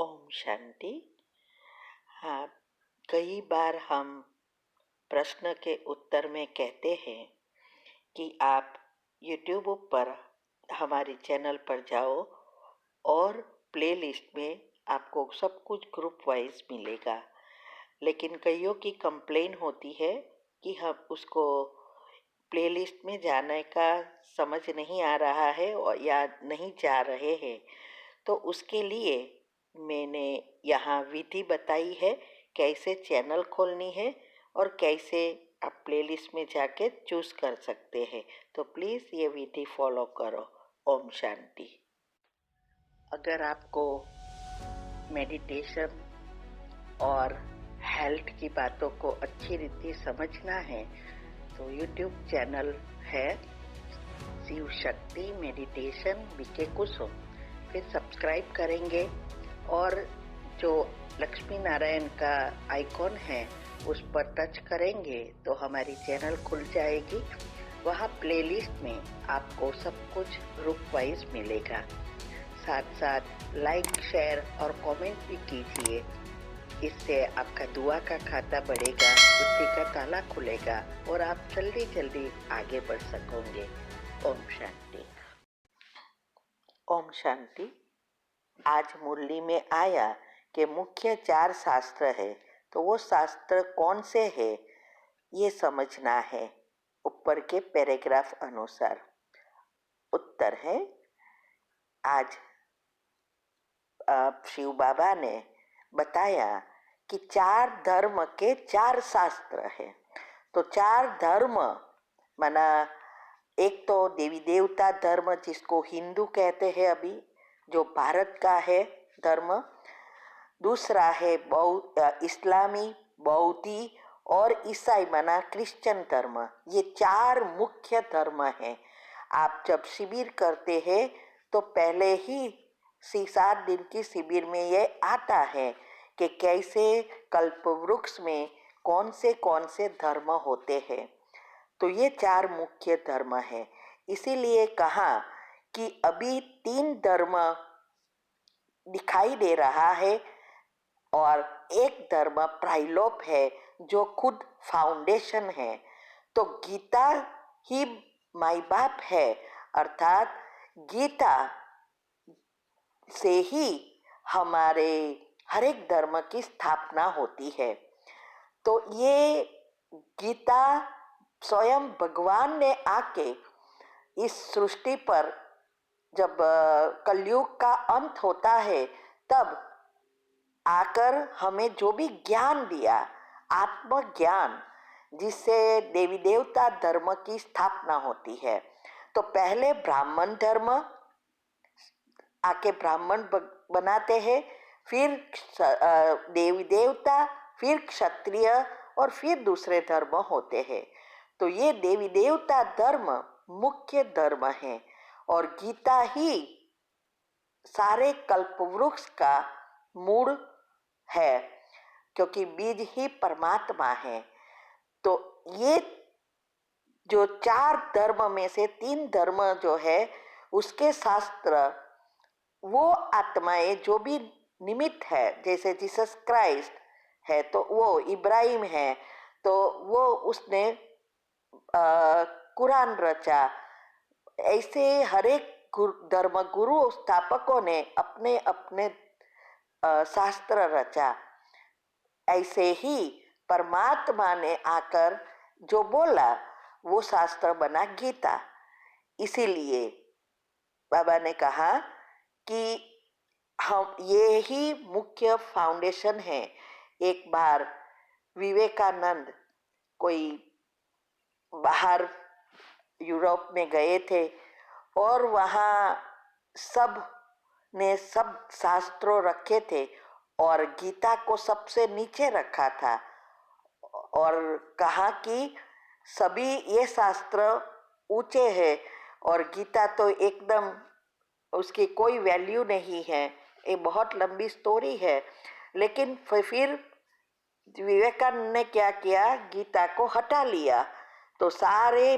ओम शांति। हाँ, कई बार हम प्रश्न के उत्तर में कहते हैं कि आप YouTube पर हमारे चैनल पर जाओ और प्लेलिस्ट में आपको सब कुछ ग्रुप वाइज मिलेगा। लेकिन कईयों की कंप्लेन होती है कि हम उसको प्लेलिस्ट में जाने का समझ नहीं आ रहा है और या नहीं जा रहे हैं। तो उसके लिए मैंने यहाँ विधि बताई है कैसे चैनल खोलनी है और कैसे आप प्लेलिस्ट में जाके चूज़ कर सकते हैं। तो प्लीज़ ये विधि फॉलो करो। ओम शांति। अगर आपको मेडिटेशन और हेल्थ की बातों को अच्छी रीति समझना है तो यूट्यूब चैनल है शिव शक्ति मेडिटेशन बीके कुसुम। फिर सब्सक्राइब करेंगे और जो लक्ष्मी नारायण का आइकॉन है उस पर टच करेंगे तो हमारी चैनल खुल जाएगी। वहाँ प्लेलिस्ट में आपको सब कुछ ग्रुप वाइज मिलेगा। साथ साथ लाइक शेयर और कमेंट भी कीजिए। इससे आपका दुआ का खाता बढ़ेगा, बुद्धि का ताला खुलेगा और आप जल्दी जल्दी आगे बढ़ सकोगे। ओम शांति। ओम शांति। आज मुरली में आया कि मुख्य 4 शास्त्र है, तो वो शास्त्र कौन से है ये समझना है। ऊपर के पैराग्राफ अनुसार उत्तर है। आज शिव बाबा ने बताया कि 4 धर्म के 4 शास्त्र है। तो 4 धर्म माना एक तो देवी देवता धर्म जिसको हिंदू कहते हैं अभी, जो भारत का है धर्म। दूसरा है इस्लामी, बौद्धी और ईसाई माना क्रिश्चियन धर्म। ये 4 मुख्य धर्म हैं। आप जब शिविर करते हैं तो पहले ही 7 दिन की शिविर में ये आता है कि कैसे कल्प वृक्ष में कौन से धर्म होते हैं। तो ये 4 मुख्य धर्म है। इसीलिए कहा कि अभी 3 धर्म दिखाई दे रहा है और एक धर्म प्राइलोप है जो खुद फाउंडेशन है। तो गीता ही माई बाप है, अर्थात गीता से ही हमारे हर एक धर्म की स्थापना होती है। तो ये गीता स्वयं भगवान ने आके इस सृष्टि पर जब कलयुग का अंत होता है तब आकर हमें जो भी ज्ञान दिया, आत्मज्ञान, जिससे देवी देवता धर्म की स्थापना होती है। तो पहले ब्राह्मण धर्म आके ब्राह्मण बनाते हैं, फिर देवी देवता, फिर क्षत्रिय और फिर दूसरे धर्म होते हैं। तो ये देवी देवता धर्म मुख्य धर्म है और गीता ही सारे कल्पवृक्ष का मूल है, क्योंकि बीज ही परमात्मा है। तो ये जो 4 धर्म में से 3 धर्म जो है उसके शास्त्र वो आत्माएं जो भी निमित्त है, जैसे जीसस क्राइस्ट है तो वो इब्राहिम है तो वो उसने कुरान रचा। ऐसे हर एक धर्म गुरु स्थापकों ने अपने अपने शास्त्र रचा। ऐसे ही परमात्मा ने आकर जो बोला वो शास्त्र बना गीता। इसीलिए बाबा ने कहा कि हम ये ही मुख्य फाउंडेशन है। एक बार विवेकानंद कोई बाहर यूरोप में गए थे और वहाँ सब ने सब शास्त्रों रखे थे और गीता को सबसे नीचे रखा था और कहा कि सभी ये शास्त्र ऊंचे हैं और गीता तो एकदम उसकी कोई वैल्यू नहीं है। ये बहुत लंबी स्टोरी है। लेकिन फिर विवेकानंद ने क्या किया, गीता को हटा लिया तो सारे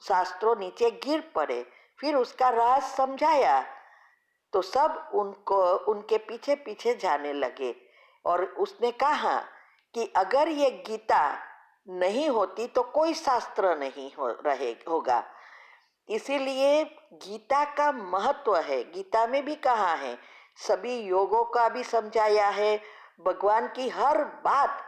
शास्त्रों नीचे गिर पड़े। फिर उसका राज समझाया तो सब उनको उनके पीछे पीछे जाने लगे। और उसने कहा कि अगर ये गीता नहीं होती तो कोई शास्त्र नहीं होगा। इसीलिए गीता का महत्व है। गीता में भी कहा है, सभी योगों का भी समझाया है, भगवान की हर बात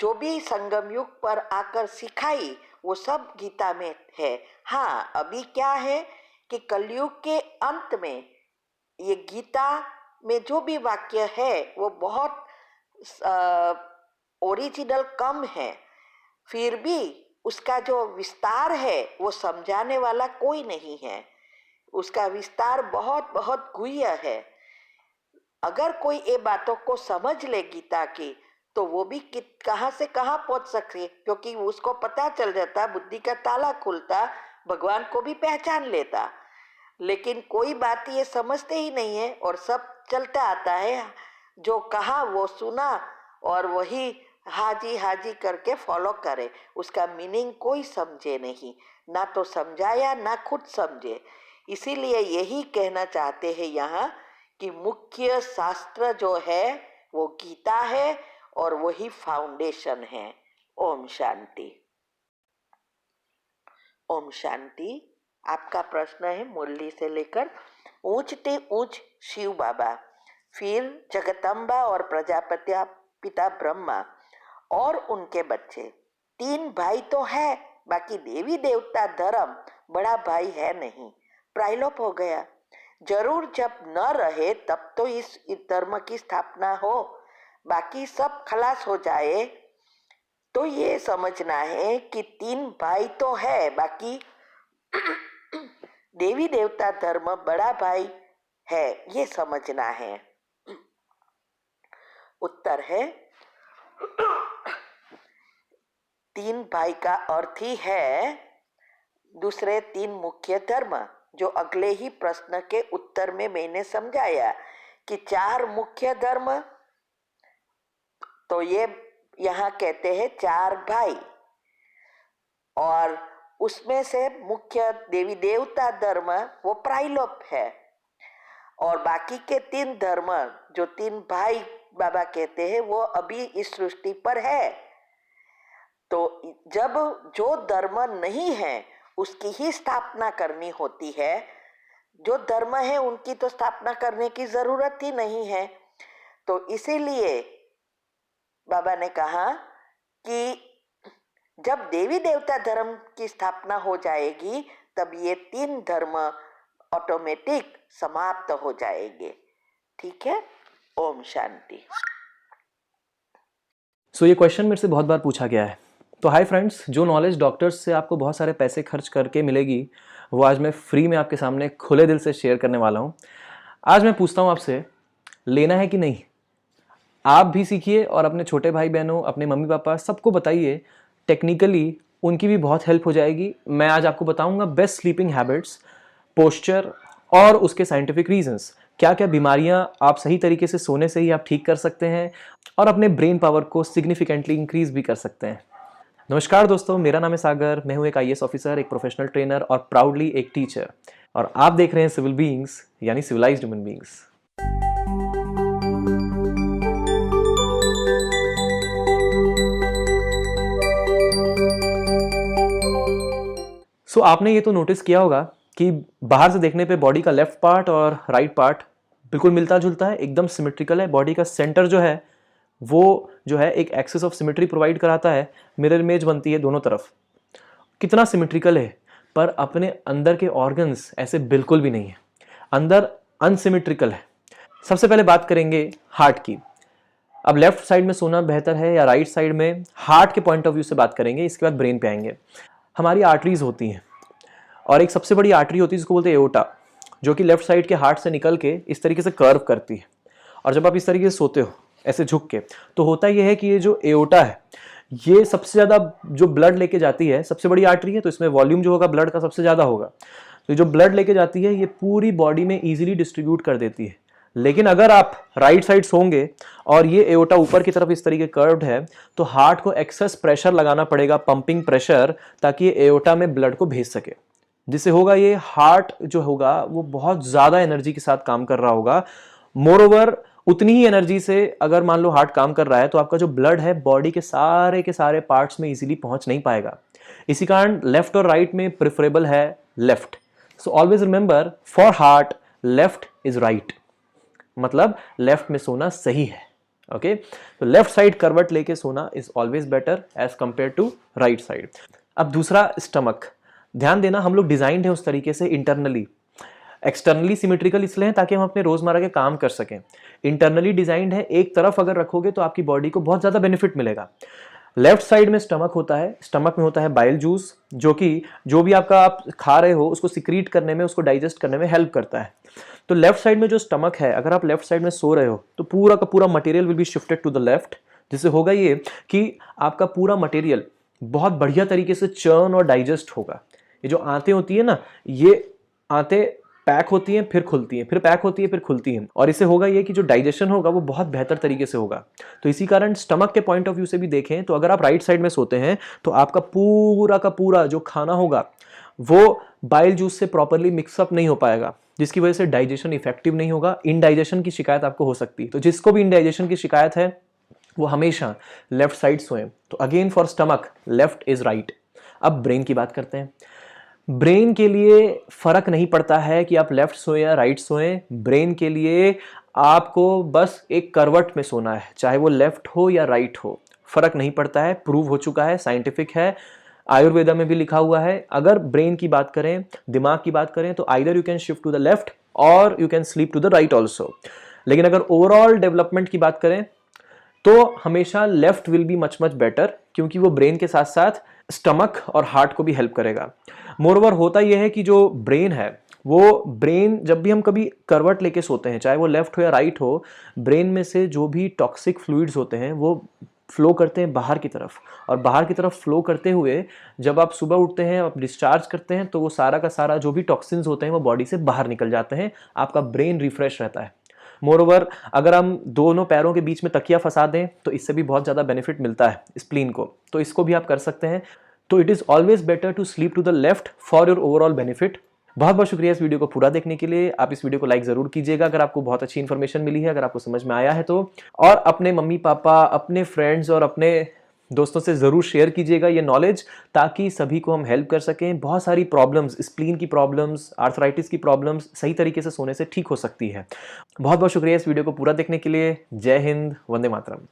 जो भी संगम युग पर आकर सिखाई वो सब गीता में है। हाँ, अभी क्या है कि कलयुग के अंत में ये गीता में जो भी वाक्य है वो बहुत ओरिजिनल कम है, फिर भी उसका जो विस्तार है वो समझाने वाला कोई नहीं है। उसका विस्तार बहुत बहुत गुह्य है। अगर कोई ये बातों को समझ ले गीता की तो वो भी कहाँ से कहाँ पहुंच सकते, क्योंकि उसको पता चल जाता, बुद्धि का ताला खुलता, भगवान को भी पहचान लेता। लेकिन कोई बात ये समझते ही नहीं है और सब चलता आता है, जो कहा वो सुना और वही हाजी हाजी करके फॉलो करे। उसका मीनिंग कोई समझे नहीं, ना तो समझाया ना खुद समझे। इसीलिए यही कहना चाहते हैं यहाँ कि मुख्य शास्त्र जो है वो गीता है और वही फाउंडेशन है। ओम शांति। ओम शांति। आपका प्रश्न है मुरली से लेकर ऊंचते ऊंच शिव बाबा, फिर जगदम्बा और प्रजापति पिता ब्रह्मा और उनके बच्चे, 3 भाई तो है, बाकी देवी देवता धर्म बड़ा भाई है नहीं, प्रायलोप हो गया। जरूर जब न रहे तब तो इस धर्म की स्थापना हो, बाकी सब खलास हो जाए। तो ये समझना है कि 3 भाई तो है, बाकी देवी देवता धर्म बड़ा भाई है, ये समझना है। उत्तर है 3 भाई का अर्थ ही है दूसरे 3 मुख्य धर्म, जो अगले ही प्रश्न के उत्तर में मैंने समझाया कि 4 मुख्य धर्म। तो ये यहाँ कहते हैं 4 भाई, और उसमें से मुख्य देवी देवता धर्म वो प्रायलोप है, और बाकी के 3 धर्म जो 3 भाई बाबा कहते हैं वो अभी इस सृष्टि पर है। तो जब जो धर्म नहीं है उसकी ही स्थापना करनी होती है, जो धर्म है उनकी तो स्थापना करने की जरूरत ही नहीं है। तो इसीलिए बाबा ने कहा कि जब देवी देवता धर्म की स्थापना हो जाएगी तब ये 3 धर्म ऑटोमेटिक समाप्त हो जाएंगे। ठीक है। ओम शांति। ये क्वेश्चन मेरे से बहुत बार पूछा गया है। तो हाय फ्रेंड्स, जो नॉलेज डॉक्टर्स से आपको बहुत सारे पैसे खर्च करके मिलेगी वो आज मैं फ्री में आपके सामने खुले दिल से शेयर करने वाला हूँ। आज मैं पूछता हूँ आपसे, लेना है कि नहीं? आप भी सीखिए और अपने छोटे भाई बहनों, अपने मम्मी पापा सबको बताइए। टेक्निकली उनकी भी बहुत हेल्प हो जाएगी। मैं आज आपको बताऊंगा बेस्ट स्लीपिंग हैबिट्स, पोस्चर और उसके साइंटिफिक रीजंस, क्या क्या बीमारियां आप सही तरीके से सोने से ही आप ठीक कर सकते हैं और अपने ब्रेन पावर को सिग्निफिकेंटली इंक्रीज भी कर सकते हैं। नमस्कार दोस्तों, मेरा नाम है सागर। मैं हूं एक IAS ऑफिसर, एक प्रोफेशनल ट्रेनर और प्राउडली एक टीचर, और आप देख रहे हैं सिविल बीइंग्स यानी सिविलाइज्ड ह्यूमन बीइंग्स। आपने ये तो नोटिस किया होगा कि बाहर से देखने पे बॉडी का लेफ्ट पार्ट और राइट पार्ट बिल्कुल मिलता जुलता है, एकदम सिमेट्रिकल है। बॉडी का सेंटर जो है वो जो है एक एक्सिस ऑफ सिमेट्री प्रोवाइड कराता है, मिरर इमेज बनती है दोनों तरफ। कितना सिमेट्रिकल है, पर अपने अंदर के ऑर्गन्स ऐसे बिल्कुल भी नहीं है, अंदर अनसिमेट्रिकल है। सबसे पहले बात करेंगे हार्ट की। अब लेफ्ट साइड में सोना बेहतर है या राइट साइड में, हार्ट के पॉइंट ऑफ व्यू से बात करेंगे। इसके बाद ब्रेन पे आएंगे। हमारी आर्टरीज होती हैं और एक सबसे बड़ी आर्टरी होती है जिसको बोलते हैं एओर्टा, जो कि लेफ्ट साइड के हार्ट से निकल के इस तरीके से कर्व करती है। और जब आप इस तरीके से सोते हो ऐसे झुक के, तो होता यह है कि ये जो एओर्टा है ये सबसे ज़्यादा जो ब्लड लेके जाती है, सबसे बड़ी आर्टरी है तो इसमें वॉल्यूम जो होगा ब्लड का सबसे ज़्यादा होगा। तो जो ब्लड लेके जाती है ये पूरी बॉडी में ईजिली डिस्ट्रीब्यूट कर देती है। लेकिन अगर आप राइट साइड सोंगे और ये एओर्टा ऊपर की तरफ इस तरीके कर्व्ड है, तो हार्ट को एक्सेस प्रेशर लगाना पड़ेगा, पंपिंग प्रेशर, ताकि ये एओर्टा में ब्लड को भेज सके। जिससे होगा ये हार्ट जो होगा वो बहुत ज़्यादा एनर्जी के साथ काम कर रहा होगा। मोर ओवर उतनी ही एनर्जी से अगर मान लो हार्ट काम कर रहा है तो आपका जो ब्लड है बॉडी के सारे पार्ट्स में इजीली पहुंच नहीं पाएगा। इसी कारण लेफ्ट और राइट में प्रेफरेबल है left. So always remember, for heart left is right, मतलब लेफ्ट में सोना सही है। ओके, तो लेफ्ट साइड करवट लेके सोना is always better as compare to right side. अब दूसरा, स्टमक। ध्यान देना, हम लोग डिजाइंड है उस तरीके से इंटरनली, एक्सटर्नली सिमेट्रिकल इसलिए है ताकि हम अपने रोजमर्रा के काम कर सकें। इंटरनली डिजाइंड है, एक तरफ अगर रखोगे तो आपकी बॉडी को बहुत ज्यादा बेनिफिट मिलेगा। लेफ्ट साइड में स्टमक होता है, स्टमक में होता है बाइल जूस, जो कि जो भी आपका आप खा रहे हो उसको सिक्रीट करने में, उसको डाइजेस्ट करने में हेल्प करता है। तो लेफ्ट साइड में जो स्टमक है, अगर आप लेफ्ट साइड में सो रहे हो तो पूरा का पूरा material will be shifted to the left, जिससे होगा ये कि आपका पूरा मटेरियल बहुत बढ़िया तरीके से चर्न और डाइजेस्ट होगा। ये जो आंतें होती है ना, ये आंतें पैक होती हैं फिर खुलती हैं, फिर पैक होती है फिर खुलती हैं, और इससे होगा ये कि जो डाइजेशन होगा वो बहुत बेहतर तरीके से होगा। तो इसी कारण स्टमक के पॉइंट ऑफ व्यू से भी देखें तो अगर आप राइट साइड में सोते हैं तो आपका पूरा का पूरा जो खाना होगा वो बाइल जूस से प्रॉपरली मिक्सअप नहीं हो पाएगा, जिसकी वजह से डाइजेशन इफेक्टिव नहीं होगा। इनडाइजेशन की शिकायत आपको हो सकती है। तो जिसको भी इनडाइजेशन की शिकायत है वो हमेशा लेफ्ट साइड सोएं। तो again for stomach left is right. अब ब्रेन की बात करते हैं। ब्रेन के लिए फर्क नहीं पड़ता है कि आप लेफ्ट सोएं या राइट सोएं। ब्रेन के लिए आपको बस एक करवट में सोना है, चाहे वो लेफ्ट हो या राइट हो, फर्क नहीं पड़ता है। प्रूव हो चुका है, साइंटिफिक है, आयुर्वेदा में भी लिखा हुआ है। अगर ब्रेन की बात करें, दिमाग की बात करें, तो either you can shift to the left और you can sleep to the right also. लेकिन अगर ओवरऑल डेवलपमेंट की बात करें तो हमेशा left will be much better, क्योंकि वो ब्रेन के साथ साथ स्टमक और हार्ट को भी हेल्प करेगा। मोरओवर होता यह है कि जो ब्रेन है, वो ब्रेन जब भी हम कभी करवट लेके सोते हैं, चाहे वो लेफ्ट हो या राइट हो, ब्रेन में से जो भी टॉक्सिक फ्लूइड्स होते हैं वो फ्लो करते हैं बाहर की तरफ, और बाहर की तरफ फ्लो करते हुए जब आप सुबह उठते हैं, आप डिस्चार्ज करते हैं, तो वो सारा का सारा जो भी टॉक्सिन्स होते हैं वो बॉडी से बाहर निकल जाते हैं। आपका ब्रेन रिफ्रेश रहता है। मोरओवर अगर हम दोनों पैरों के बीच में तकिया फंसा दें तो इससे भी बहुत ज़्यादा बेनिफिट मिलता है स्प्लीन को, तो इसको भी आप कर सकते हैं। तो it is always better to sleep to the left for your overall benefit. बहुत बहुत शुक्रिया इस वीडियो को पूरा देखने के लिए। आप इस वीडियो को लाइक जरूर कीजिएगा अगर आपको बहुत अच्छी इन्फॉर्मेशन मिली है, अगर आपको समझ में आया है तो, और अपने मम्मी पापा, अपने फ्रेंड्स और अपने दोस्तों से ज़रूर शेयर कीजिएगा ये नॉलेज, ताकि सभी को हम हेल्प कर सकें। बहुत सारी प्रॉब्लम्स, स्प्लीन की प्रॉब्लम्स, आर्थराइटिस की प्रॉब्लम्स सही तरीके से सोने से ठीक हो सकती है। बहुत बहुत शुक्रिया इस वीडियो को पूरा देखने के लिए। जय हिंद, वंदे मातरम।